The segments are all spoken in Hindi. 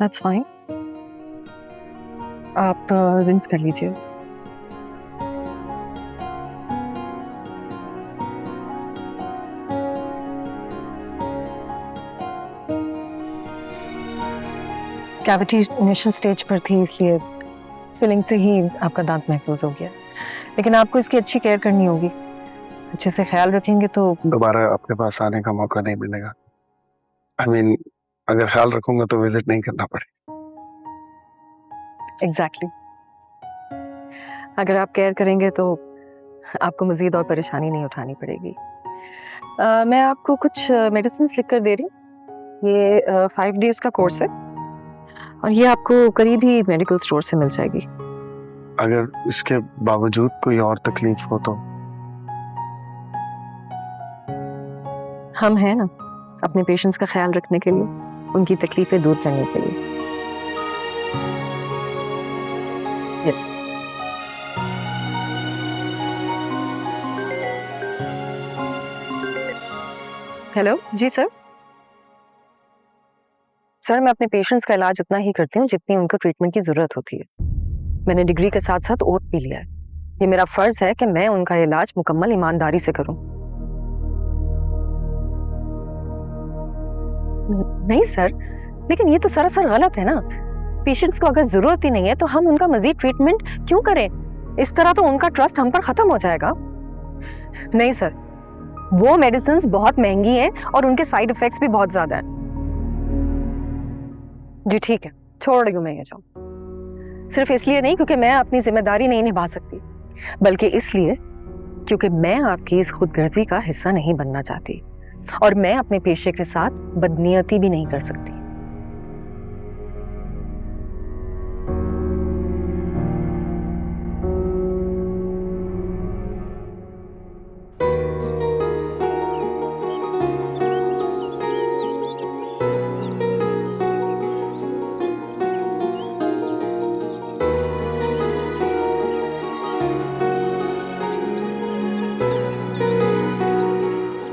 That's fine. आप रिंस कर लीजिए। कैविटी इनिशियल स्टेज पर थी, इसलिए फिलिंग से ही आपका दांत महफूज हो गया, लेकिन आपको इसकी अच्छी केयर करनी होगी। अच्छे से ख्याल रखेंगे तो दोबारा आपके पास आने का मौका नहीं मिलेगा। I mean, अगर ख्याल रखूंगा तो विजिट नहीं करना पड़े। एग्जैक्टली अगर आप केयर करेंगे तो आपको मजीद और परेशानी नहीं उठानी पड़ेगी। मैं आपको कुछ मेडिसिन लिख कर दे रही हूँ। ये 5 डेज का कोर्स है और ये आपको करीब ही मेडिकल स्टोर से मिल जाएगी। अगर इसके बावजूद कोई और तकलीफ हो तो? हम हैं ना अपने पेशेंट्स का ख्याल रखने के लिए, उनकी तकलीफें दूर करने के लिए। हेलो जी सर। सर मैं अपने पेशेंट्स का इलाज उतना ही करती हूँ जितनी उनको ट्रीटमेंट की जरूरत होती है। मैंने डिग्री के साथ साथ ओथ भी लिया है। ये मेरा फर्ज है कि मैं उनका इलाज मुकम्मल ईमानदारी से करूं। नहीं सर, लेकिन ये तो सरासर गलत है ना। पेशेंट्स को अगर जरूरत ही नहीं है तो हम उनका मजीद ट्रीटमेंट क्यों करें? इस तरह तो उनका ट्रस्ट हम पर खत्म हो जाएगा। नहीं सर, वो मेडिसिन्स बहुत महंगी हैं और उनके साइड इफेक्ट्स भी बहुत ज्यादा हैं। जी ठीक है, छोड़ रही हूँ मैं ये जॉब। सिर्फ इसलिए नहीं क्योंकि मैं अपनी जिम्मेदारी नहीं निभा सकती, बल्कि इसलिए क्योंकि मैं आपकी इस खुदगर्जी का हिस्सा नहीं बनना चाहती और मैं अपने पेशे के साथ बदनीयती भी नहीं कर सकती।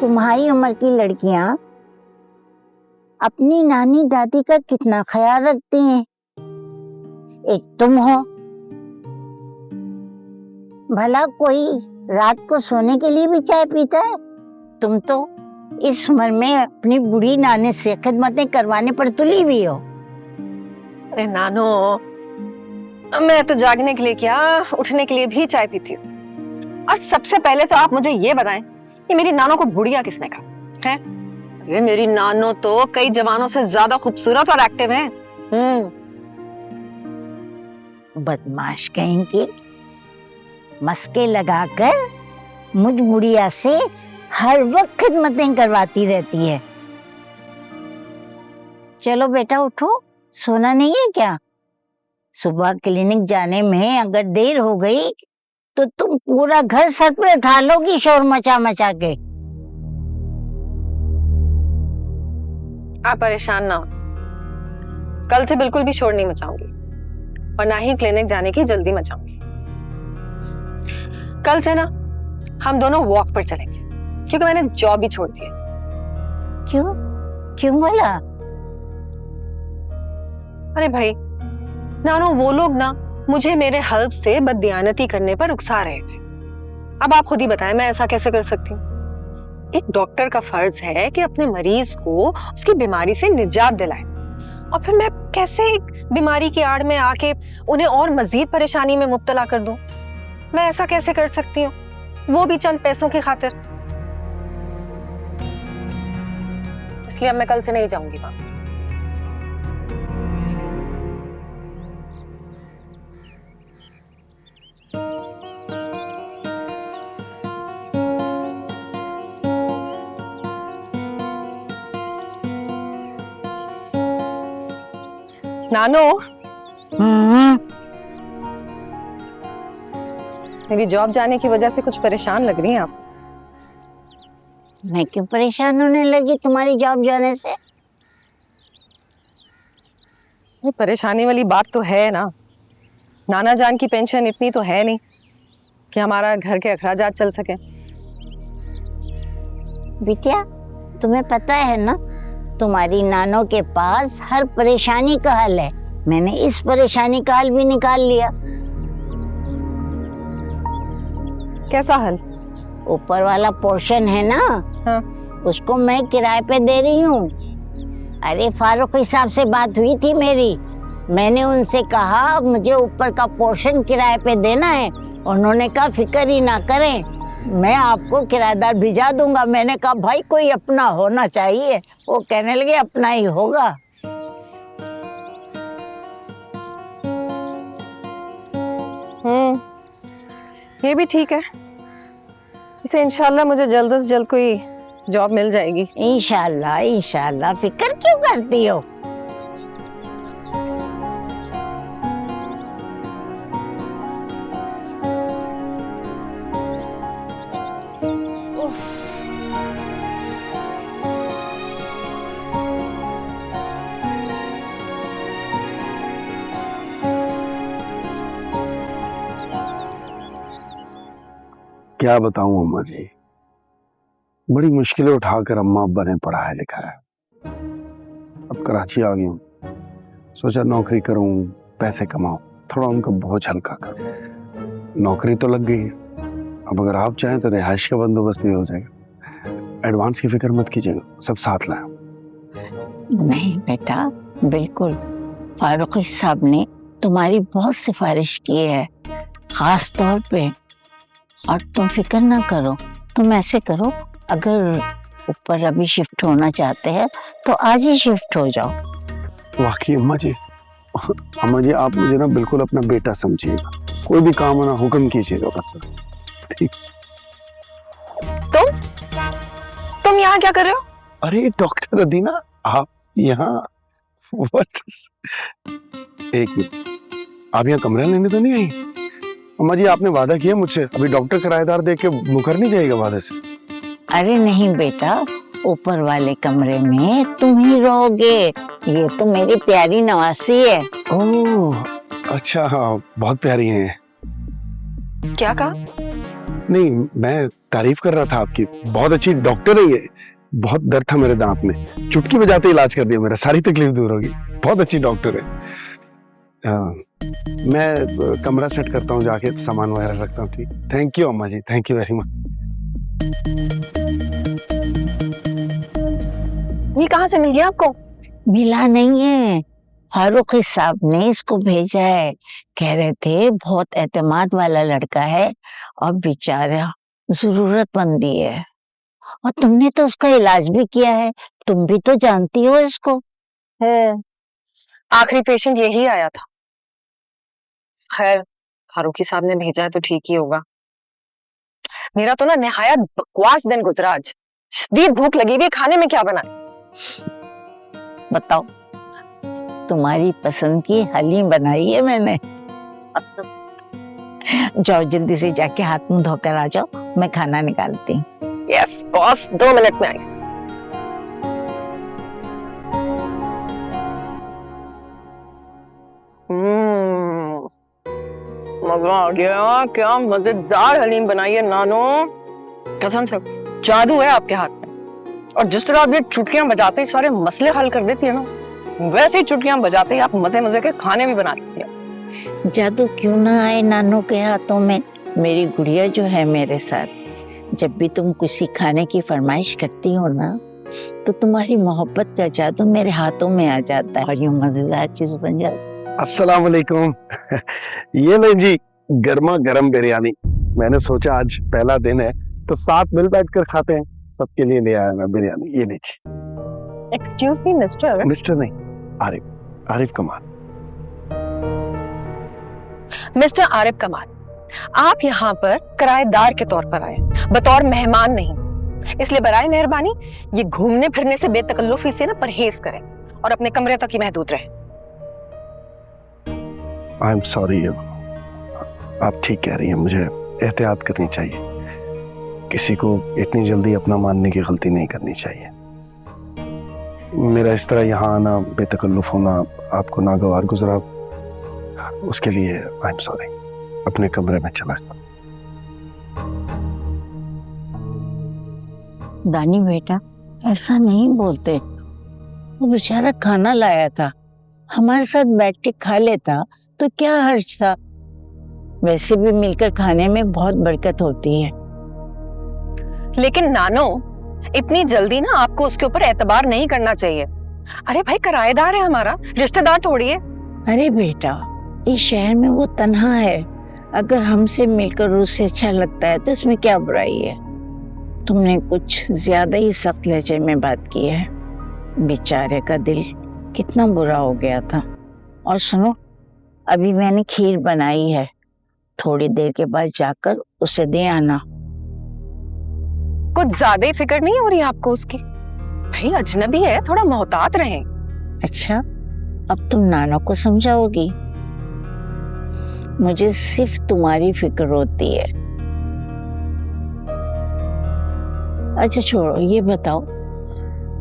तुम्हारी उम्र की लड़कियां अपनी नानी दादी का कितना ख्याल रखती हैं। एक तुम हो, भला कोई रात को सोने के लिए भी चाय पीता है? तुम तो इस उम्र में अपनी बूढ़ी नानी से खिदमतें करवाने पर तुली हुई हो। अरे नानो, मैं तो जागने के लिए क्या, उठने के लिए भी चाय पीती हूँ। और सबसे पहले तो आप मुझे ये बताएं, ये मेरी नानो को बुढ़िया किसने कहा है? अरे मेरी नानो तो कई जवानों से ज्यादा खूबसूरत और एक्टिव है। बदमाश कहेंगे, मस्के लगाकर मुझ बुढ़िया से हर वक्त खिदमतें करवाती रहती है। चलो बेटा उठो, सोना नहीं है क्या? सुबह क्लिनिक जाने में अगर देर हो गई तो तुम पूरा घर सर पे उठा लोगी शोर मचा मचा के। आप परेशान ना हो, कल से बिल्कुल भी शोर नहीं मचाऊंगी और ना ही क्लिनिक जाने की जल्दी मचाऊंगी। कल से ना हम दोनों वॉक पर चलेंगे, क्योंकि मैंने जॉब ही छोड़ दी है। क्यों? क्यों बोला? अरे भाई नानो, वो लोग ना मुझे मेरे हेल्प से बददियानती करने पर उकसा रहे थे। अब आप खुद ही बताएं, मैं ऐसा कैसे कर सकती हूँ? एक डॉक्टर का फर्ज है कि अपने मरीज को उसकी बीमारी से निजात दिलाए, और फिर मैं कैसे एक बीमारी की आड़ में आके उन्हें और मजीद परेशानी में मुब्तला कर दूं? मैं ऐसा कैसे कर सकती हूँ, वो भी चंद पैसों की खातिर? इसलिए अब मैं कल से नहीं जाऊंगी वहां। नानो, मेरी जॉब जाने की वजह से कुछ परेशान लग रही हैं आप। मैं क्यों परेशान होने लगी तुम्हारी जॉब जाने से? ये परेशानी वाली बात तो है ना। नाना जान की पेंशन इतनी तो है नहीं कि हमारा घर के अखराजात चल सके। बिटिया, तुम्हें पता है ना, तुम्हारी नानों के पास हर परेशानी का हल है। मैंने इस परेशानी का हल भी निकाल लिया। कैसा हल? ऊपर वाला पोर्शन है ना, हाँ। उसको मैं किराए पे दे रही हूँ। अरे फारूक साहब से बात हुई थी मेरी, मैंने उनसे कहा मुझे ऊपर का पोर्शन किराए पे देना है। उन्होंने कहा फिक्र ही ना करें, मैं आपको किराएदार भिजा दूंगा। मैंने कहा भाई कोई अपना होना चाहिए। वो कहने लगे अपना ही होगा। ये भी ठीक है। इसे इंशाल्लाह मुझे जल्द से जल्द कोई जॉब मिल जाएगी। इंशाल्लाह इंशाल्लाह, फिक्र क्यों करती हो? क्या बताऊं अम्मा जी, बड़ी मुश्किलें उठाकर अम्मा अब्बा ने पढ़ाया लिखाया। अब कराची आ गई हूँ, सोचा नौकरी करूं, पैसे कमाऊं, थोड़ा उनका बोझ हल्का करूं। नौकरी तो लग गई है, अब अगर आप चाहें तो रिहाइश का बंदोबस्त भी हो जाएगा। एडवांस की फिक्र मत कीजिएगा, सब साथ लाया। नहीं बेटा, बिल्कुल। फारूक साहब ने तुम्हारी बहुत सिफारिश की है, खास तौर पे। और तुम फिक्र ना करो, तुम ऐसे करो, अगर ऊपर अभी शिफ्ट होना चाहते हैं तो आज ही शिफ्ट हो जाओ। वाकई अम्मा जी आप मुझे ना बिल्कुल अपना बेटा समझिएगा। कोई भी काम हो ना हुक्म कीजिएगा बस। ठीक। तुम यहाँ क्या कर रहे हो? अरे डॉक्टर अदीना, आप यहाँ? व्हाट? एक मिनट, आप यहाँ कमरा लेने तो नहीं आई? अम्मा जी आपने वादा किया मुझसे, अभी डॉक्टर किराएदार देख के मुकर नहीं जाएगा वादे से। अरे नहीं बेटा, ऊपर वाले कमरे में तुम ही रहोगे। ये तो मेरी प्यारी नवासी है। ओह अच्छा, हाँ बहुत प्यारी हैं। क्या कहा? नहीं, मैं तारीफ कर रहा था आपकी, बहुत अच्छी डॉक्टर है ये। बहुत दर्द था मेरे दांत में, चुटकी बजाते इलाज कर दिया मेरा, सारी तकलीफ दूर होगी। बहुत अच्छी डॉक्टर है। मैं कमरा सेट करता हूँ, जाके सामान वगैरह रखता हूँ। ठीक, थैंक यू अम्मा जी, थैंक यू वेरी मच। ये कहाँ से मिल गया आपको? मिला नहीं है, फारूक साहब ने इसको भेजा है। कह रहे थे बहुत एतमाद वाला लड़का है और बेचारा जरूरतमंदी है। और तुमने तो उसका इलाज भी किया है, तुम भी तो जानती हो इसको। आखिरी पेशेंट यही आया था। खैर, फारूकी साहब ने भेजा है तो ठीक ही होगा। मेरा तो ना निहायत बकवास दिन गुजरा आज। शदीद भूख लगी हुई, खाने में क्या बनाए? बताओ, तुम्हारी पसंद की हलीम बनाई है मैंने। जाओ जल्दी से जाके हाथ मुंह धोकर आ जाओ, मैं खाना निकालती हूँ। यस बॉस, 2 मिनट में आई। मजा आ गया, क्या मजेदार हलीम बनाई है नानो। कसम से जादू है आपके हाथ में। और जिस तरह आप ये चुटकियां बजाते ही सारे मसले हल कर देती है ना, वैसे ही चुटकियां बजाते ही आप मजे मजे के खाने भी बना लेती है। जादू क्यों ना आए नानों के हाथों में। मेरी गुड़िया जो है मेरे साथ, जब भी तुम कुछ सिखाने की फरमाइश करती हो ना, तो तुम्हारी मोहब्बत का जादू मेरे हाथों में आ जाता है और यूं मजेदार चीज बन जाती है। अस्सलाम वालेकुम। ये ले जी, गर्मा गर्म बिरयानी। मैंने सोचा आज पहला दिन है तो साथ मिल बैठकर खाते हैं, सबके लिए ले आया मैं बिरयानी। ये लीजिए। Excuse me mister. मिस्टर नहीं, आरिफ, आरिफ कमाल। मिस्टर आरिफ कमाल, आप यहाँ पर किराएदार के तौर पर आए, बतौर मेहमान नहीं। इसलिए बराए मेहरबानी ये घूमने फिरने से बेतकल्लुफी से ना परहेज करें और अपने कमरे तक ही महदूद रहें। आई एम सॉरी, आप ठीक कह रही हैं, मुझे एहतियात करनी चाहिए। किसी को इतनी जल्दी अपना मानने की गलती नहीं करनी चाहिए। मेरा इस तरह यहाँ आना, बेतकल्लुफ होना आपको नागवार गुजरा, उसके लिए आई एम सॉरी। अपने कमरे में चला जाओ। दानी बेटा, ऐसा नहीं बोलते। वो बेचारा खाना लाया था, हमारे साथ बैठ के खा लेता तो क्या हर्ज था। वैसे भी मिलकर खाने में बहुत बरकत होती है। लेकिन नानो, इतनी जल्दी ना आपको उसके ऊपर एतबार नहीं करना चाहिए। अरे भाई, किराएदार है हमारा, रिश्तेदार थोड़ी है। अरे बेटा, इस शहर में वो तन्हा है, अगर हमसे मिलकर उसे अच्छा लगता है तो इसमें क्या बुराई है। तुमने कुछ ज्यादा ही सख्त लहजे में बात की है। बेचारे का दिल कितना बुरा हो गया था। और सुनो, अभी मैंने खीर बनाई है, थोड़ी देर के बाद जाकर उसे दे आना। कुछ ज्यादा ही फिक्र नहीं हो रही आपको उसकी? भाई अजनबी है, थोड़ा मोहतात रहें। अच्छा, अब तुम नाना को समझाओगी? मुझे सिर्फ तुम्हारी फिक्र होती है। अच्छा छोड़ो, ये बताओ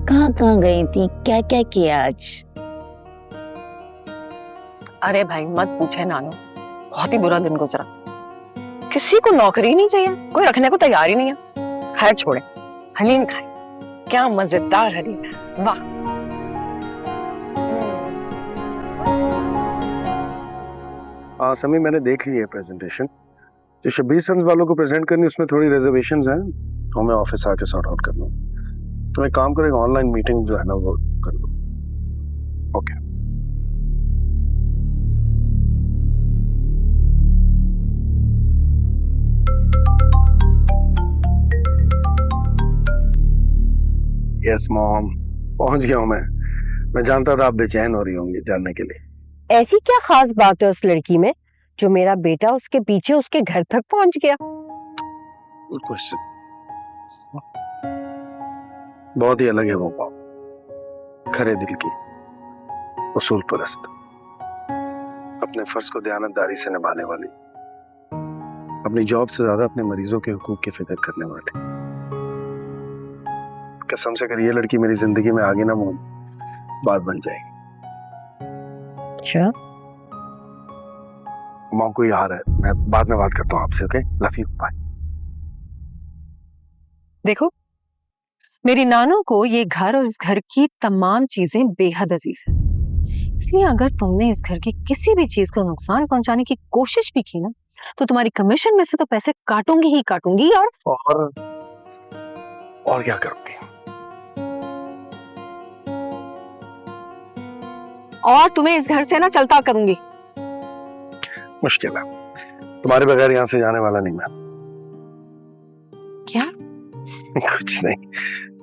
कहाँ गई थी, क्या क्या किया आज? अरे भाई मत पूछे नानो, बहुत ही बुरा दिन गुजरा। किसी को नौकरी नहीं चाहिए, कोई रखने को तैयार ही नहीं है। खैर छोड़े, हलीम खाए। क्या मजेदार हलीम है, वाह। हाँ समी, मैंने देख ली है प्रेजेंटेशन। जो शब्बीर सन्स वालों को प्रेजेंट करनी, उसमें थोड़ी रिजर्वेशंस हैं, तो मैं ऑफिस आके सॉर्ट आउट कर लूँ। तो एक काम करो, ऑनलाइन मीटिंग जो है ना वो कर लो। ओके। यस मॉम, पहुंच गया हूं मैं जानता था आप बेचैन हो रही होंगी जानने के लिए। ऐसी क्या खास बात है उस लड़की में जो मेरा बेटा उसके पीछे उसके घर तक पहुंच गया? Good question. बहुत ही अलग है वो मॉम, खरे दिल की, उसूल परस्त, अपने फर्ज को दयानतदारी से निभाने वाली, अपनी जॉब से ज्यादा अपने मरीजों के हुकूक की फिक्र करने वाली। कसम से अगर ये लड़की मेरी जिंदगी में आगे ना, वो बात बन जाएगी। अच्छा, मॉम कोई आ रहा है, मैं बाद में बात करता हूँ आपसे। Okay, love you, bye. देखो, मेरी नानो को ये घर और इस घर की तमाम चीजें बेहद अजीज है। इसलिए अगर तुमने इस घर की किसी भी चीज को नुकसान पहुंचाने की कोशिश भी की ना, तो तुम्हारी कमीशन में से तो पैसे काटूंगी ही काटूंगी। और क्या करूंगी? और तुम्हें इस घर से ना चलता करूंगी। मुश्किल है, तुम्हारे बगैर यहाँ से जाने वाला नहीं मैं। क्या? कुछ नहीं,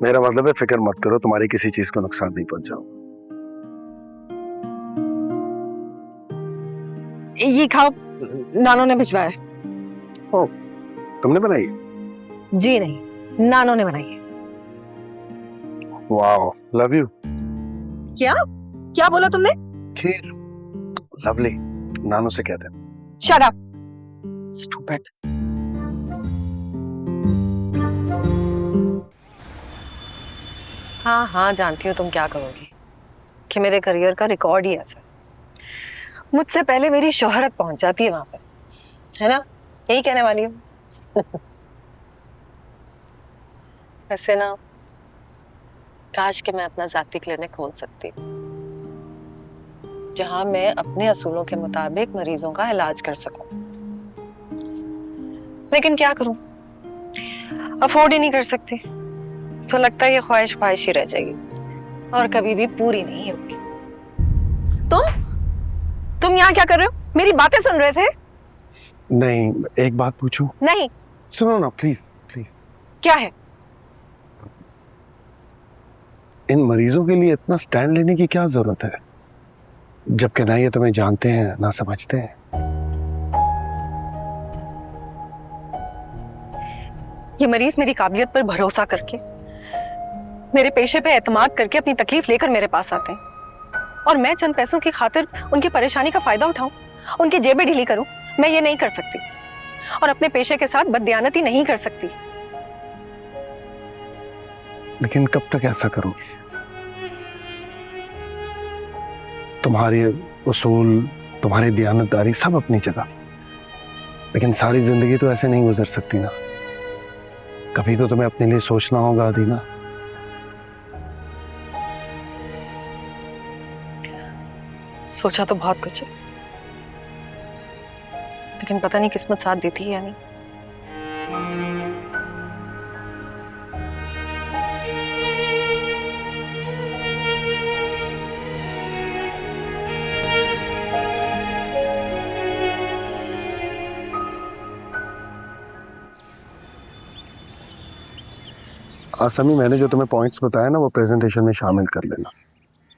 मेरा मतलब है फिक्र मत करो, तुम्हारी किसी चीज को नुकसान नहीं पहुंचाऊं। ये खाओ, नानो ने भिजवाया। ओ, तुमने बनाई? जी नहीं, नानो ने बनाई है। Wow, love you. क्या बोला तुमने? खीर लवली, नानो से कहते हैं। Shut up, stupid. हाँ, जानती हूँ तुम क्या कहोगी, कि मेरे करियर का रिकॉर्ड ही ऐसा। मुझसे पहले मेरी शोहरत पहुंच जाती है वहां पर, है ना? यही कहने वाली हूँ। वैसे ना, काश कि मैं अपना जाती क्लिनिक खोल सकती, जहां मैं अपने असूलों के मुताबिक मरीजों का इलाज कर सकूं। लेकिन क्या करूं, अफोर्ड ही नहीं कर सकती, तो लगता है ये ख्वाहिश ही रह जाएगी और कभी भी पूरी नहीं होगी। तुम यहाँ क्या कर रहे हो? मेरी बातें सुन रहे थे? नहीं, एक बात पूछूं? नहीं। सुनो ना प्लीज प्लीज। क्या है? इन मरीजों के लिए इतना स्टैंड लेने की क्या जरूरत है, जबकि ना ये तुम्हें जानते हैं ना समझते हैं। ये मरीज मेरी काबिलियत पर भरोसा करके, मेरे पेशे पे एतमाद करके अपनी तकलीफ लेकर मेरे पास आते हैं, और मैं चंद पैसों की खातिर उनकी परेशानी का फायदा उठाऊं, उनकी जेबें ढीली करूं। मैं ये नहीं कर सकती, और अपने पेशे के साथ बददियानती नहीं कर सकती। लेकिन कब तक ऐसा करोगी? तुम्हारी उसूल, तुम्हारी दयानतदारी सब अपनी जगह, लेकिन सारी जिंदगी तो ऐसे नहीं गुजर सकती ना। कभी तो तुम्हें अपने लिए सोचना होगा अदीना। सोचा तो बहुत कुछ है, लेकिन पता नहीं किस्मत साथ देती है या नहीं। आसमी, मैंने जो तुम्हें पॉइंट्स बताया ना वो प्रेजेंटेशन में शामिल कर लेना।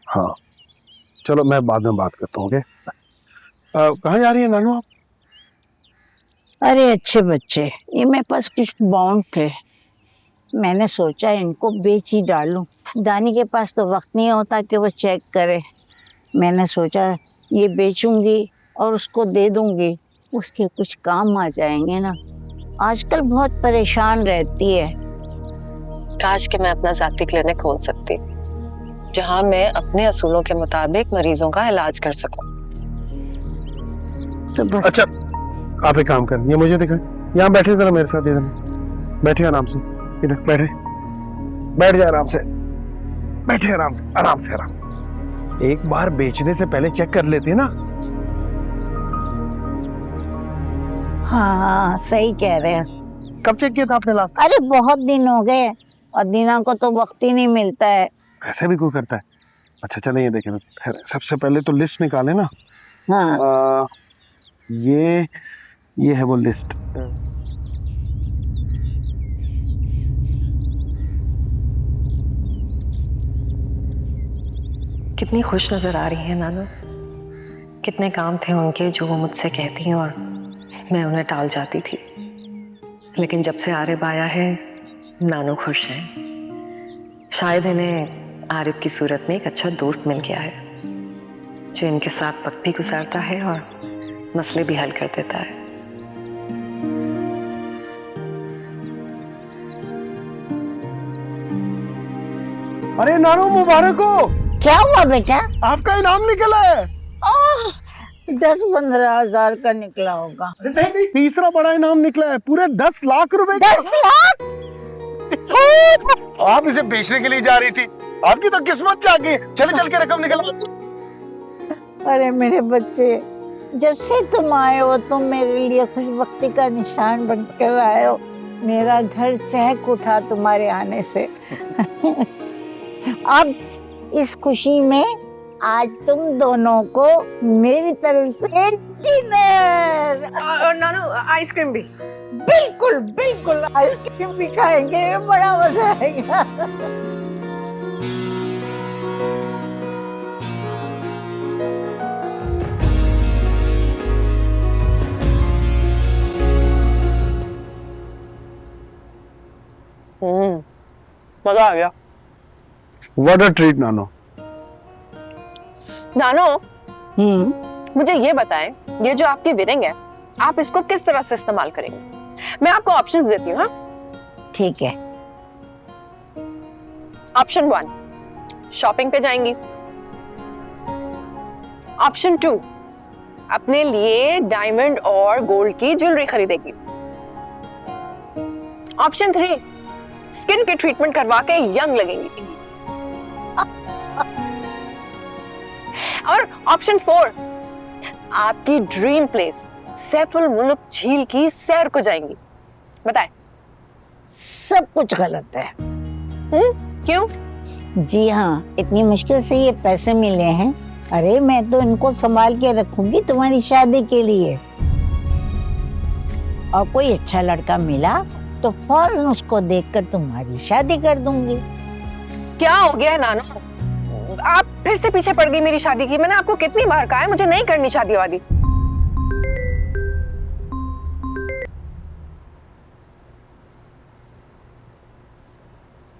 हाँ चलो, मैं बाद में बात करता हूँ। ओके, कहाँ जा रही है नानू आप? अरे अच्छे बच्चे, ये मेरे पास कुछ बॉन्ड थे, मैंने सोचा इनको बेच ही डालूं। दानी के पास तो वक्त नहीं होता कि वो चेक करे। मैंने सोचा ये बेचूंगी और उसको दे दूंगी, उसके कुछ काम आ जाएंगे ना। आजकल बहुत परेशान रहती है। काश कि मैं अपना जाती क्लिनिक खोल सकती, जहां मैं अपने असूलों के मुताबिक मरीजों का इलाज कर सकूं। तो अच्छा, आप एक काम करें, ये मुझे दिखाएं। यहाँ बैठे जरा मेरे साथ, इधर बैठे आराम से, इधर बैठे, बैठ जाए आराम से, बैठे आराम से, आराम से, आराम। एक बार बेचने से पहले चेक कर लेते ना। हाँ सही कह रहे हैं। कब चेक किया था आपने लास्ट? अरे बहुत दिन हो गए और दीना को तो वक्त ही नहीं मिलता है। ऐसे भी कोई करता है? अच्छा चलो ये देखें, सबसे पहले तो लिस्ट निकाले ना। हाँ ये है वो लिस्ट। कितनी खुश नजर आ रही है नानू। कितने काम थे उनके जो वो मुझसे कहती हैं और मैं उन्हें टाल जाती थी, लेकिन जब से आरिफ आया है नानू खुश हैं। शायद इन्हें आरिफ की सूरत में एक अच्छा दोस्त मिल गया है, जो इनके साथ वक्त भी गुजारता है और मसले भी हल कर देता है। अरे नानू मुबारक हो। क्या हुआ बेटा? आपका इनाम निकला है। 10-15 हजार का निकला होगा। अरे नहीं, तीसरा बड़ा इनाम निकला है, पूरे 10 लाख रुपए का। 10 लाख? आप इसे बेचने के लिए जा रही थी, आपकी तो किस्मत जागी। चले चल के रकम निकलवा। अरे मेरे बच्चे, जब से तुम आए हो तुम मेरे लिए खुशबख्ती का निशान बनकर आए हो। मेरा घर चहक उठा तुम्हारे आने से। अब इस खुशी में आज तुम दोनों को मेरी तरफ से डिनर। और नानू आइसक्रीम भी। बिल्कुल बिल्कुल, आइसक्रीम भी खाएंगे, बड़ा मजा आएगा। मजा आ गया। What a treat नानो। नानो, मुझे ये बताएं, ये जो आपकी विनिंग है, आप इसको किस तरह से इस्तेमाल करेंगे? मैं आपको ऑप्शंस देती हूँ। हाँ ठीक है। ऑप्शन 1, शॉपिंग पे जाएंगी। ऑप्शन 2, अपने लिए डायमंड और गोल्ड की ज्वेलरी खरीदेगी। ऑप्शन 3, स्किन के ट्रीटमेंट करवा के यंग लगेंगी। और ऑप्शन 4, आपकी ड्रीम प्लेस सैफुल मुल्क झील की सैर को जाएंगी। बताएं। सब कुछ गलत है। क्यों? जी हाँ, इतनी मुश्किल से ये पैसे मिले हैं। अरे मैं तो इनको संभाल के रखूंगी तुम्हारी शादी के लिए। और कोई अच्छा लड़का मिला तो फौरन उसको देखकर तुम्हारी शादी कर दूंगी। क्या हो गया है नानो? आप फिर से पीछे पड़ गई मेरी शादी की। मैंने आपको कितनी बार कहा है मुझे नहीं करनी शादी वादी।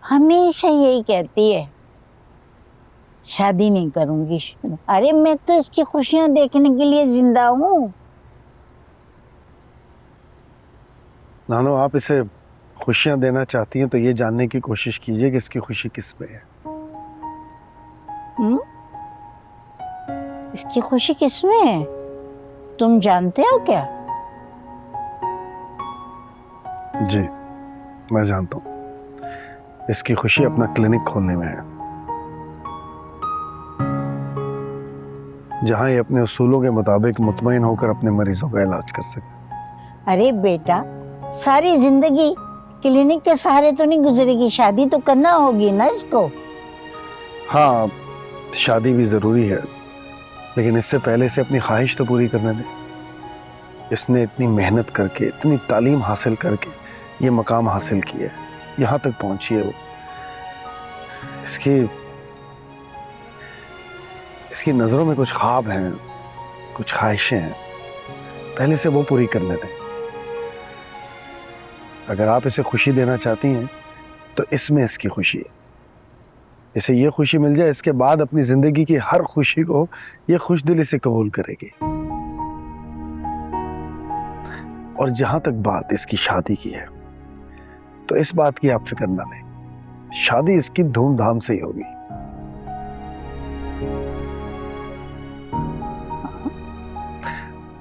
हमेशा यही कहती है, शादी नहीं करूंगी। अरे मैं तो इसकी खुशियां देखने के लिए जिंदा हूँ। नानो, आप इसे खुशियां देना चाहती हैं तो ये जानने की कोशिश कीजिए कि इसकी खुशी किस में है। इसकी खुशी किसमें है? तुम जानते हो क्या? जी, मैं जानता हूँ। इसकी खुशी अपना क्लिनिक खोलने में है, जहां ये अपने उसूलों के मुताबिक मुतमईन होकर अपने मरीजों का इलाज कर सके। अरे बेटा, सारी जिंदगी क्लिनिक के सहारे तो नहीं गुजरेगी, शादी तो करना होगी ना इसको। हाँ, शादी भी जरूरी है, लेकिन इससे पहले इसे अपनी ख्वाहिश तो पूरी करने दें। इसने इतनी मेहनत करके, इतनी तालीम हासिल करके ये मकाम हासिल किया है, यहाँ तक पहुंची है वो। इसकी नजरों में कुछ ख्वाब हैं, कुछ ख्वाहिशें हैं, पहले से वो पूरी करने दें। अगर आप इसे खुशी देना चाहती हैं तो इसमें इसकी खुशी है। इसे ये खुशी मिल जाए, इसके बाद अपनी जिंदगी की हर खुशी को ये खुश दिली से कबूल करेगी। और जहां तक बात इसकी शादी की है, तो इस बात की आप फिक्र ना लें, शादी इसकी धूमधाम से ही होगी।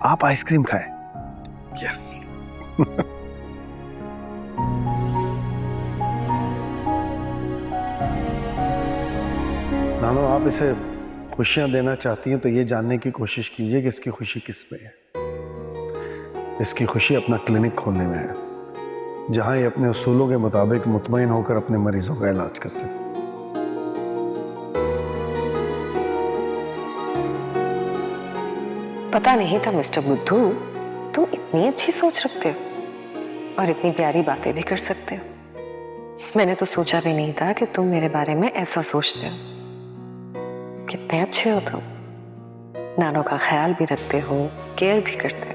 आप आइसक्रीम खाएं। यस। नानो, आप इसे खुशियां देना चाहती हैं तो ये जानने की कोशिश कीजिए कि इसकी खुशी किस में है। इसकी खुशी अपना क्लिनिक खोलने में है, जहां ये अपने उसूलों के मुताबिक मुतमईन होकर अपने मरीजों का इलाज कर सके। पता नहीं था मिस्टर बुद्धू, तुम इतनी अच्छी सोच रखते हो और इतनी प्यारी बातें भी कर सकते हो। मैंने तो सोचा भी नहीं था कि तुम मेरे बारे में ऐसा सोचते हो। कितने अच्छे हो तुम, नानों का ख्याल भी रखते हो, केयर भी करते हो।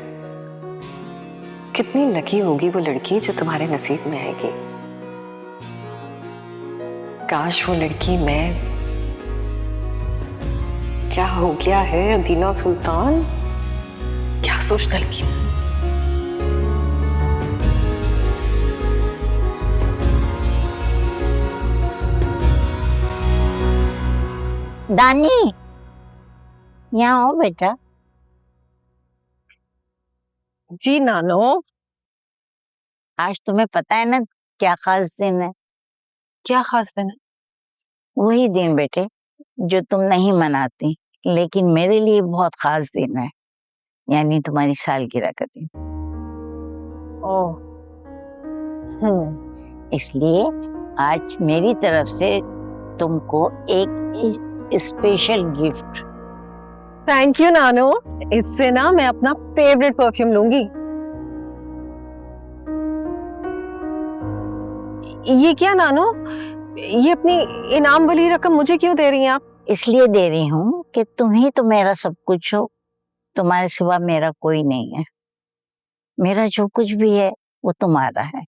कितनी लकी होगी वो लड़की जो तुम्हारे नसीब में आएगी। काश वो लड़की मैं। क्या हो गया है अदीना सुल्तान, क्या सोचने लगी? दानी, यहाँ आओ बेटा। जी नानो। आज तुम्हें पता है ना क्या खास दिन है? क्या खास दिन है? वही दिन बेटे जो तुम नहीं मनाती, लेकिन मेरे लिए बहुत खास दिन है, यानी तुम्हारी सालगिरह का दिन। ओह, इसलिए आज मेरी तरफ से तुमको एक स्पेशल गिफ्ट। थैंक यू नानो। इससे ना मैं अपना फेवरेट परफ्यूम लूंगी। ये क्या नानो, ये अपनी इनाम वाली रकम मुझे क्यों दे रही हैं आप? इसलिए दे रही हूँ कि तुम ही तो मेरा सब कुछ हो, तुम्हारे सिवा मेरा कोई नहीं है। मेरा जो कुछ भी है वो तुम्हारा है।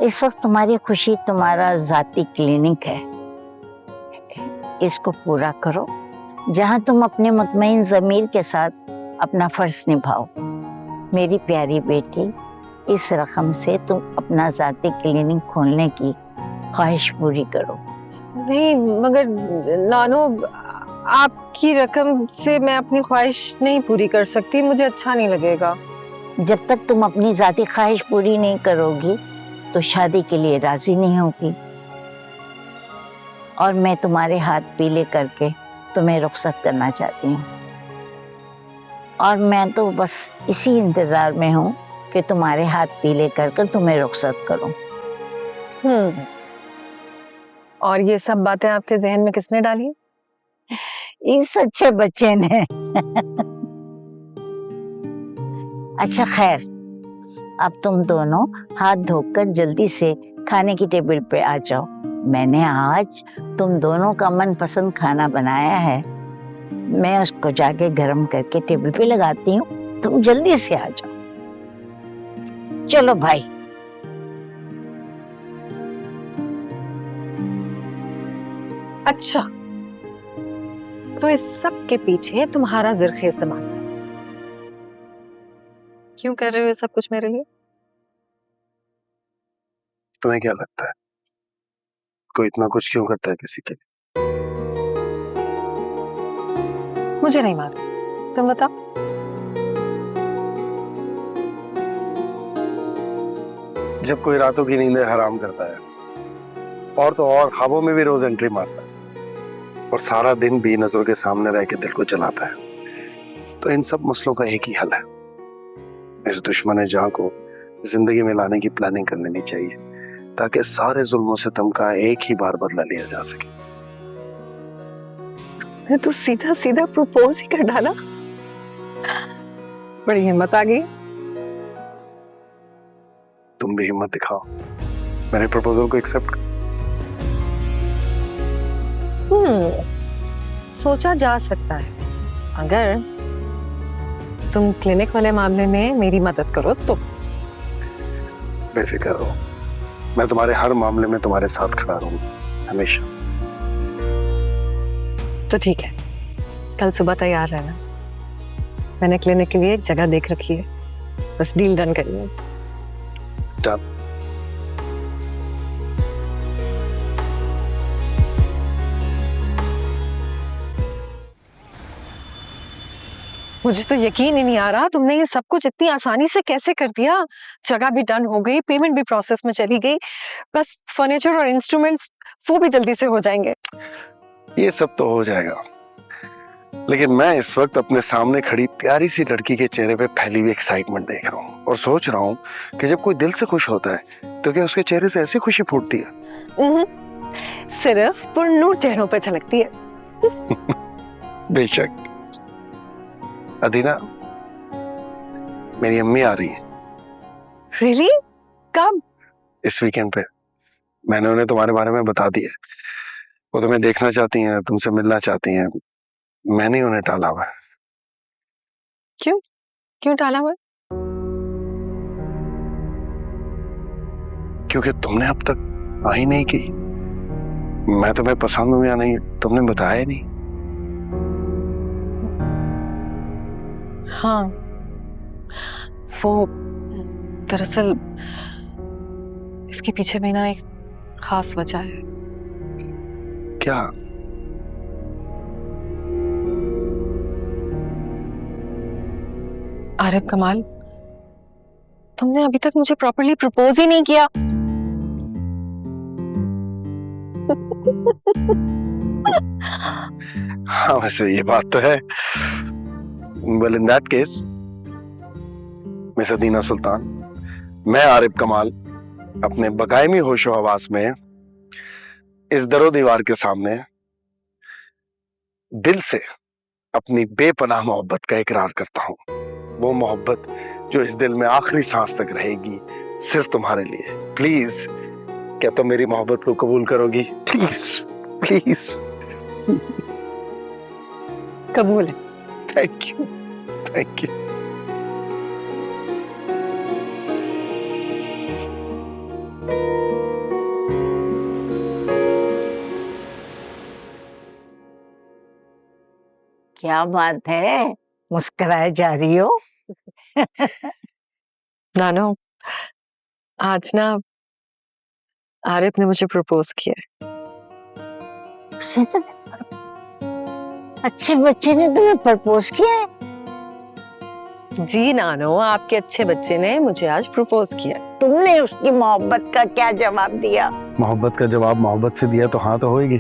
इस वक्त तुम्हारी खुशी तुम्हारा जाती क्लिनिक है, इसको पूरा करो, जहां तुम अपने मुतमईन ज़मीर के साथ अपना फर्ज निभाओ। मेरी प्यारी बेटी, इस रकम से तुम अपना जाती क्लिनिक खोलने की ख्वाहिश पूरी करो। नहीं मगर नानो, आपकी रकम से मैं अपनी ख्वाहिश नहीं पूरी कर सकती, मुझे अच्छा नहीं लगेगा। जब तक तुम अपनी जाती ख्वाहिश पूरी नहीं करोगी तो शादी के लिए राजी नहीं होगी, और मैं तुम्हारे हाथ पीले करके तुम्हें रुखसत करना चाहती हूँ। और मैं तो बस इसी इंतजार में हूँ कि तुम्हारे हाथ पीले कर तुम्हें रुखसत करूँ। और ये सब बातें आपके जहन में किसने डाली? इस अच्छे बच्चे ने। अच्छा खैर, अब तुम दोनों हाथ धोकर जल्दी से खाने की टेबल पे आ जाओ। मैंने आज तुम दोनों का मनपसंद खाना बनाया है, मैं उसको जाके गरम करके टेबल पे लगाती हूँ, तुम जल्दी से आ जाओ। चलो भाई। अच्छा, तो इस सब के पीछे तुम्हारा ज़िरखे इस्तेमाल है। क्यों कर रहे हो ये सब कुछ मेरे लिए? तुम्हें क्या लगता है कोई इतना कुछ क्यों करता है किसी के लिए? मुझे नहीं मालूम, तुम बताओ। जब कोई रातों की नींदें हराम करता है और तो और ख्वाबों में भी रोज एंट्री मारता है और सारा दिन भी नजरों के सामने रह के दिल को जलाता है, तो इन सब मसलों का एक ही हल है। इस दुश्मन जहां को जिंदगी में लाने की प्लानिंग कर लेनी चाहिए ताकि सारे जुल्मों से तम का एक ही बार बदला लिया जा सके। तो सीधा सीधा प्रपोज ही कर डाला। बड़ी हिम्मत आ गई। तुम भी हिम्मत दिखाओ, मेरे प्रपोजल को एक्सेप्ट। सोचा जा सकता है अगर तुम क्लिनिक वाले मामले में मेरी मदद करो तो। बेफिक्र रहो, मैं तुम्हारे हर मामले में तुम्हारे साथ खड़ा रहूंगा हमेशा। तो ठीक है, कल सुबह तैयार रहना। मैंने क्लिनिक के लिए एक जगह देख रखी है, बस डील डन करिए। डन। मुझे तो यकीन ही नहीं आ रहा तुमने ये सब कुछ इतनी आसानी से कैसे कर दिया। जगह भी डन हो गई, पेमेंट भी प्रोसेस में चली गई, बस फर्नीचर और इंस्ट्रूमेंट्स वो भी जल्दी से हो जाएंगे। ये सब तो हो जाएगा, लेकिन मैं इस वक्त अपने सामने खड़ी प्यारी सी लड़की के चेहरे पे फैली हुई एक्साइटमेंट देख रहा हूँ और सोच रहा हूँ कि जब कोई दिल से खुश होता है तो क्या उसके चेहरे से ऐसी खुशी फूटती है? सिर्फ पुरनूर चेहरों पे झलकती है। बेशक। अदीना, मेरी अम्मी आ रही है। रियली? कब? इस वीकेंड पे। मैंने उन्हें तुम्हारे बारे में बता दिया। वो तुम्हें देखना चाहती हैं, तुमसे मिलना चाहती हैं। मैंने उन्हें टाला हुआ है। क्यों? क्यों टाला हुआ? क्योंकि तुमने अब तक आई नहीं की। मैं तुम्हें पसंद हूं या नहीं तुमने बताया नहीं। हाँ, वो दरअसल इसके पीछे भी ना एक खास वजह है। क्या? आरिफ कमाल, तुमने अभी तक मुझे प्रॉपर्ली प्रपोज ही नहीं किया। हाँ, वैसे ये बात तो है। Well in that case miss Adeena Sultan, मैं आरिफ कमाल अपने बकायमी होशो हवास में इस दरो दीवार के सामने दिल से अपनी बेपनाह मोहब्बत का इकरार करता हूँ। वो मोहब्बत जो इस दिल में आखिरी सांस तक रहेगी, सिर्फ तुम्हारे लिए। प्लीज, क्या तुम मेरी मोहब्बत को कबूल करोगी? Please please please. कबूल है। Thank you, thank you. क्या बात है, मुस्कुराए जा रही हो? नानो, आज ना आरिफ ने मुझे प्रपोज किया। अच्छे बच्चे ने तुम्हें प्रपोज किया है? जी नानो, आपके अच्छे बच्चे ने मुझे आज प्रपोज किया। तुमने उसकी मोहब्बत का क्या जवाब दिया? मोहब्बत का जवाब मोहब्बत से दिया तो हाँ तो होएगी।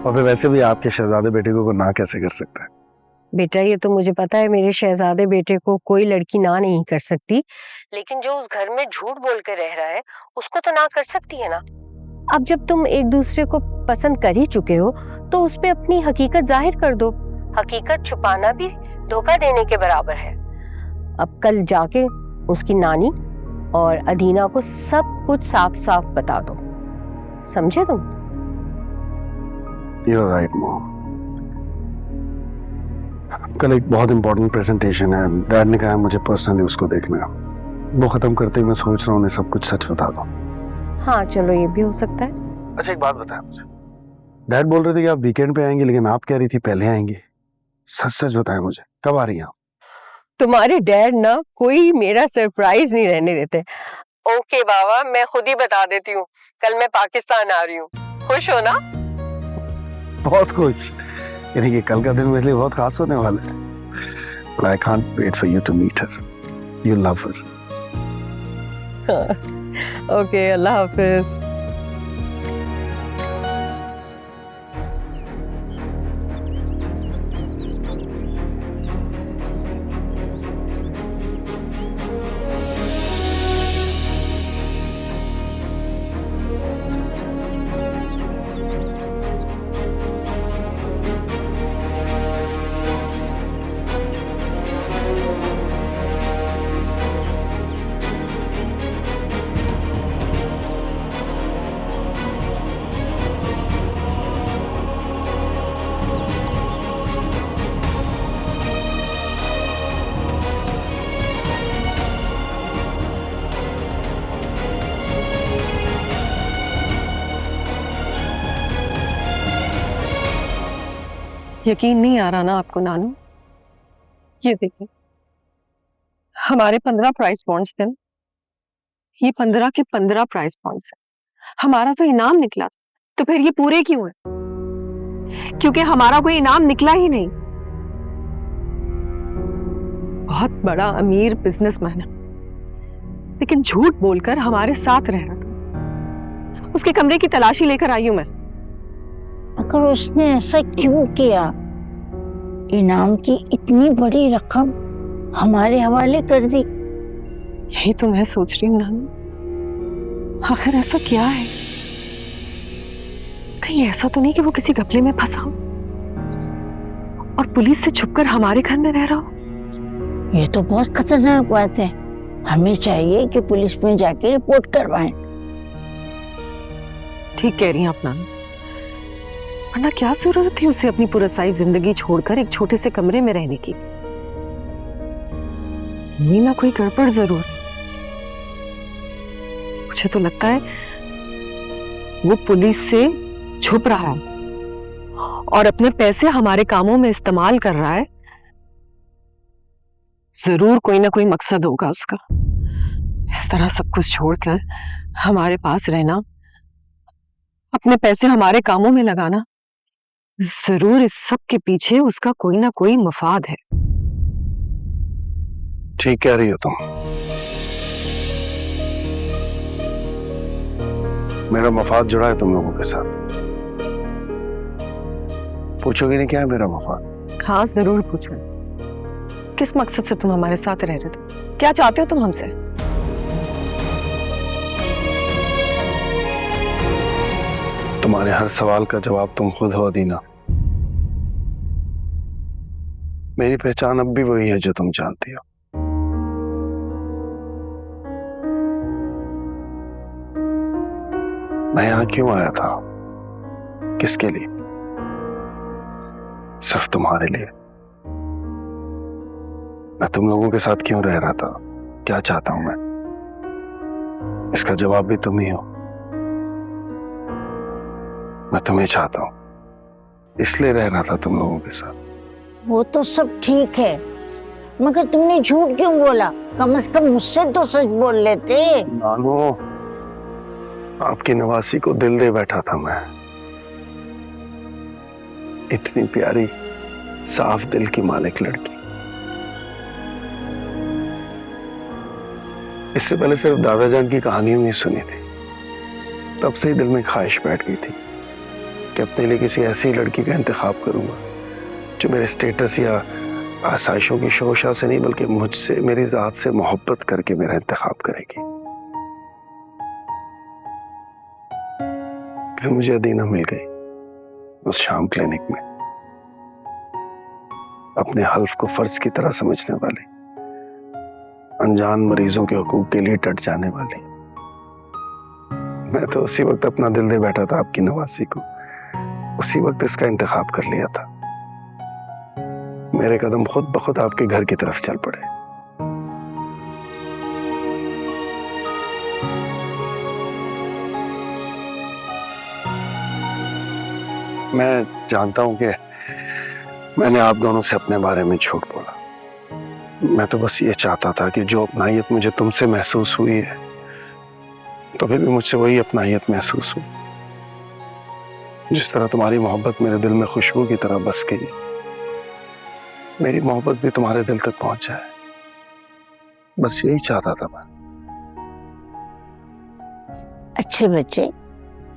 और फिर वैसे भी आपके शहजादे बेटे को ना कैसे कर सकता है? बेटा, ये तो मुझे पता है, मेरे शहजादे बेटे को कोई लड़की ना नहीं कर सकती, लेकिन जो उस घर में झूठ बोल कर रह रहा है उसको तो ना कर सकती है ना। अब जब तुम एक दूसरे को पसंद कर ही चुके हो तो उस पे अपनी हकीकत जाहिर कर दो। हकीकत छुपाना भी धोखा देने के बराबर है। अब कल जाके उसकी नानी और अदीना को सब कुछ साफ साफ बता दो, समझे तुम? You're right, Mom. कल एक बहुत इंपॉर्टेंट प्रेजेंटेशन है, डैड ने कहा मुझे पर्सनली उसको देखना है। वो खत्म करते ही मैं सोच रहा हूँ उन्हें सब कुछ सच बता दो। हाँ चलो, ये भी हो सकता है। अच्छा, एक बात बताया मुझे। डैड बोल रहे थे कि आप वीकेंड पे आएंगे, लेकिन आप कह रही थी पहले आएंगे। सच सच बताया मुझे, कब आ रही हैं आप? तुम्हारे डैड ना कोई मेरा सरप्राइज नहीं रहने देते। ओके बाबा, मैं खुद ही बता देती हूँ, कल मैं पाकिस्तान आ रही हूँ। खुश हो ना? बहुत खुश। यानी कि कल का दिन मेरे लिए बहुत खास होने वाला है। But I can't wait for you to meet her. You love her. Okay, Allah हाफिज। यकीन नहीं आ रहा ना आपको नानू? ये देखिए, हमारे 15 प्राइस बॉन्ड्स थे ना, ये 15 के 15 प्राइस बॉन्ड्स हैं। हमारा तो इनाम निकला, तो फिर ये पूरे क्यों हैं? क्योंकि हमारा कोई इनाम निकला ही नहीं। बहुत बड़ा अमीर बिजनेसमैन है, लेकिन झूठ बोलकर हमारे साथ रह रहा था। उसके कमरे की तलाशी लेकर आई हूं मैं। मगर उसने ऐसा क्यों किया? इनाम की इतनी बड़ी रकम हमारे हवाले कर दी। यही तो मैं सोच रही हूँ नानू, आखिर ऐसा क्या है? कहीं ऐसा तो नहीं कि वो किसी घपले में फंसा हो और पुलिस से छुपकर हमारे घर में रह रहा हो? ये तो बहुत खतरनाक बात है। हमें चाहिए कि पुलिस में जाके रिपोर्ट करवाएं। ठीक कह रही हैं आप नानू, वरना क्या जरूरत थी उसे अपनी पुरसाई जिंदगी छोड़कर एक छोटे से कमरे में रहने की? हुई ना कोई गड़बड़ जरूर। मुझे तो लगता है वो पुलिस से छुप रहा है और अपने पैसे हमारे कामों में इस्तेमाल कर रहा है। जरूर कोई ना कोई मकसद होगा उसका। इस तरह सब कुछ छोड़कर हमारे पास रहना, अपने पैसे हमारे कामों में लगाना, जरूर इस सब के पीछे उसका कोई ना कोई मफाद है। ठीक कह रही हो तुम। मेरा मफाद जुड़ा है तुम लोगों के साथ। पूछोगे नहीं क्या है मेरा मफाद? हाँ जरूर पूछो। किस मकसद से तुम हमारे साथ रह रहे थे? क्या चाहते हो तुम हमसे? तुम्हारे हर सवाल का जवाब तुम खुद हो दीना। मेरी पहचान अब भी वही है जो तुम जानती हो। मैं यहां क्यों आया था? किसके लिए? सिर्फ तुम्हारे लिए। मैं तुम लोगों के साथ क्यों रह रहा था? क्या चाहता हूं मैं? इसका जवाब भी तुम ही हो। मैं तुम्हें चाहता हूं, इसलिए रह रहा था तुम लोगों के साथ। वो तो सब ठीक है, मगर तुमने झूठ क्यों बोला? कम से कम मुझसे तो सच बोल लेते। नानो, आपकी नवासी को दिल दे बैठा था मैं। इतनी प्यारी साफ दिल की मालिक लड़की। इससे पहले सिर्फ दादाजान की कहानियों में सुनी थी, तब से ही दिल में ख्वाहिश बैठ गई थी कि अपने लिए किसी ऐसी लड़की का इंतखाब करूंगा जो मेरे स्टेटस या आसाइशों की शोशा से नहीं, बल्कि मुझसे, मेरी जात से मोहब्बत करके मेरा इंतखाब करेगी। फिर मुझे अदीना मिल गई उस शाम क्लिनिक में, अपने हल्फ को फर्ज की तरह समझने वाली, अनजान मरीजों के हुकूक के लिए डट जाने वाली। मैं तो उसी वक्त अपना दिल दे बैठा था आपकी नवासी को, उसी वक्त इसका इंतखाब कर लिया था। मेरे कदम खुद ब खुद आपके घर की तरफ चल पड़े। मैं जानता हूं कि मैंने आप दोनों से अपने बारे में झूठ बोला। मैं तो बस ये चाहता था कि जो अपनायत मुझे तुमसे महसूस हुई है तो फिर भी मुझसे वही अपनाहियत महसूस हुई, जिस तरह तुम्हारी मोहब्बत मेरे दिल में खुशबू की तरह बस गई, मेरी मोहब्बत भी तुम्हारे दिल तक पहुंच जाए, बस यही चाहता था मैं। अच्छे बच्चे,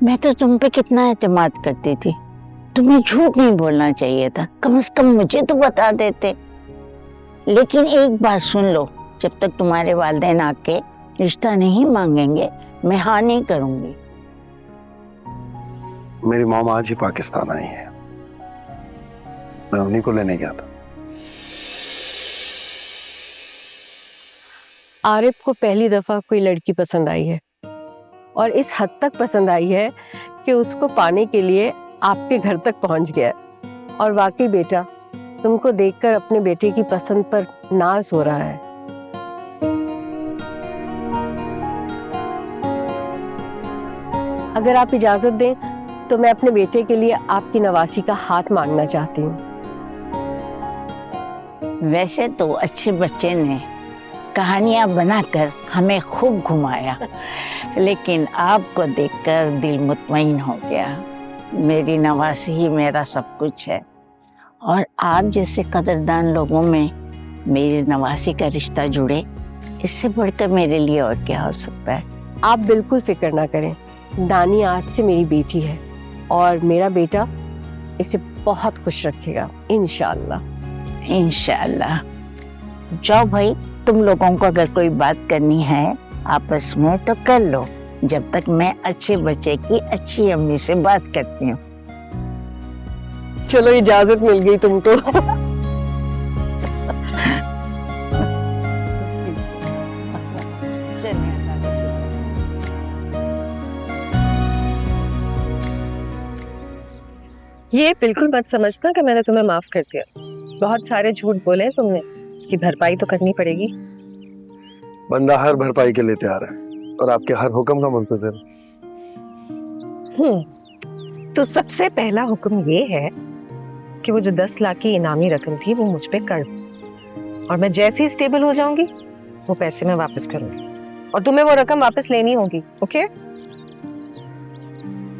मैं तो तुम पे कितना एतमाद करती थी। तुम्हें झूठ नहीं बोलना चाहिए था, कम से कम मुझे तो बता देते। लेकिन एक बात सुन लो, जब तक तुम्हारे वालिदैन आके रिश्ता नहीं मांगेंगे, मैं हाँ नहीं करूंगी। मेरी मॉम आज ही पाकिस्तान आई है, मैं उन्हीं को लेने गया था। आरिफ को पहली दफा कोई लड़की पसंद आई है, और इस हद तक पसंद आई है कि उसको पाने के लिए आपके घर तक पहुंच गया है। और वाकई बेटा, तुमको देखकर अपने बेटे की पसंद पर नाज हो रहा है। अगर आप इजाजत दें तो मैं अपने बेटे के लिए आपकी नवासी का हाथ मांगना चाहती हूँ। वैसे तो अच्छे बच्चे ने कहानियां बनाकर हमें खूब घुमाया, लेकिन आपको देखकर दिल मुतमईन हो गया। मेरी नवासी ही मेरा सब कुछ है, और आप जैसे कदरदान लोगों में मेरी नवासी का रिश्ता जुड़े, इससे बढ़कर मेरे लिए और क्या हो सकता है। आप बिल्कुल फिक्र ना करें, दानी आज से मेरी बेटी है और मेरा बेटा इसे बहुत खुश रखेगा इंशाअल्लाह। इंशाअल्लाह। जाओ भाई, तुम लोगों को अगर कोई बात करनी है आपस में तो कर लो, जब तक मैं अच्छे बच्चे की अच्छी अम्मी से बात करती हूँ। चलो, इजाजत मिल गई तुमको। ये बिल्कुल मत समझना कि मैंने तुम्हें माफ कर दिया। बहुत सारे झूठ बोले तुमने, उसकी भरपाई तो करनी पड़ेगी। बंदा हर भरपाई के लिए तैयार है, और आपके हर हुक्म का मुंतज़िर। तो सबसे पहला हुक्म ये है कि वो जो 10 लाख की इनामी रकम थी वो मुझ पे कर दो, और मैं जैसे ही स्टेबल हो जाऊंगी वो पैसे मैं वापस करूंगी, और तुम्हें वो रकम वापस लेनी होगी। ओके?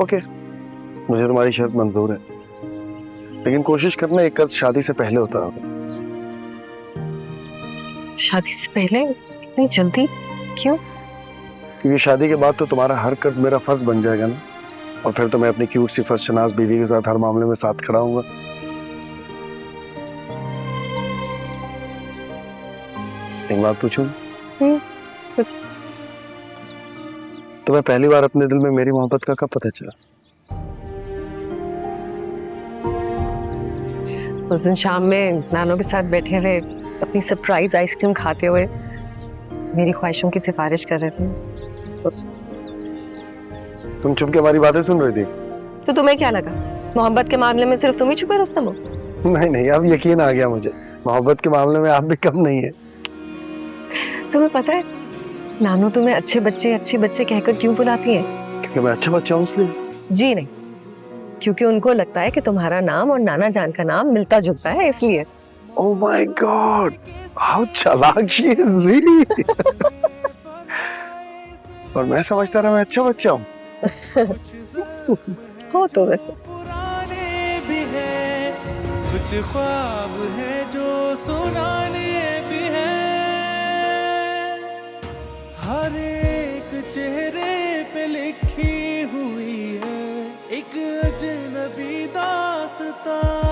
ओके, मुझे तुम्हारी शर्त मंजूर है, लेकिन कोशिश करना एक कर्ज शादी से पहले होता होगा। शादी से पहले? इतनी जल्दी क्यों? क्योंकि शादी के बाद तो तुम्हारा हर कर्ज मेरा फर्ज बन जाएगा ना, और फिर तो मैं अपनी क्यूट सी फर्शनाज बीवी के साथ हर मामले में साथ खड़ा हूंगा। एक बात पूछूं? कुछ? तुम्हें पहली बार अपने दिल में मेरी मोहब्बत का कब पता चला? उस दिन शाम में नानों के साथ बैठे हुए अपनी सरप्राइज आइसक्रीम खाते हुए मेरी ख्वाहिशों की सिफारिश कर रहे थे। बस। तुम चुप के हमारी बातें सुन रही थी? तो तुम्हें क्या लगा, मोहब्बत के मामले में सिर्फ तुम ही छुपे रुस्तम हो? नहीं नहीं, अब यकीन आ गया मुझे, मोहब्बत के मामले में आप भी कम नहीं है। तुम्हें पता है नानू तुम्हें अच्छे बच्चे कहकर क्यों बुलाती है? क्योंकि मैं अच्छा बच्चा हूँ इसलिए? जी नहीं, क्योंकि उनको लगता है कि तुम्हारा नाम और नाना जान का नाम मिलता जुलता है, इसलिए। Oh my God, how चालाक she is really। और मैं समझता रहा मैं अच्छा बच्चा हूँ। हो तो वैसे। पुराने भी हैं, कुछ ख्वाब है जो सुनाने भी हैं, हर एक चेहरे पे लिखी हुई है एक अजनबी दास्तां।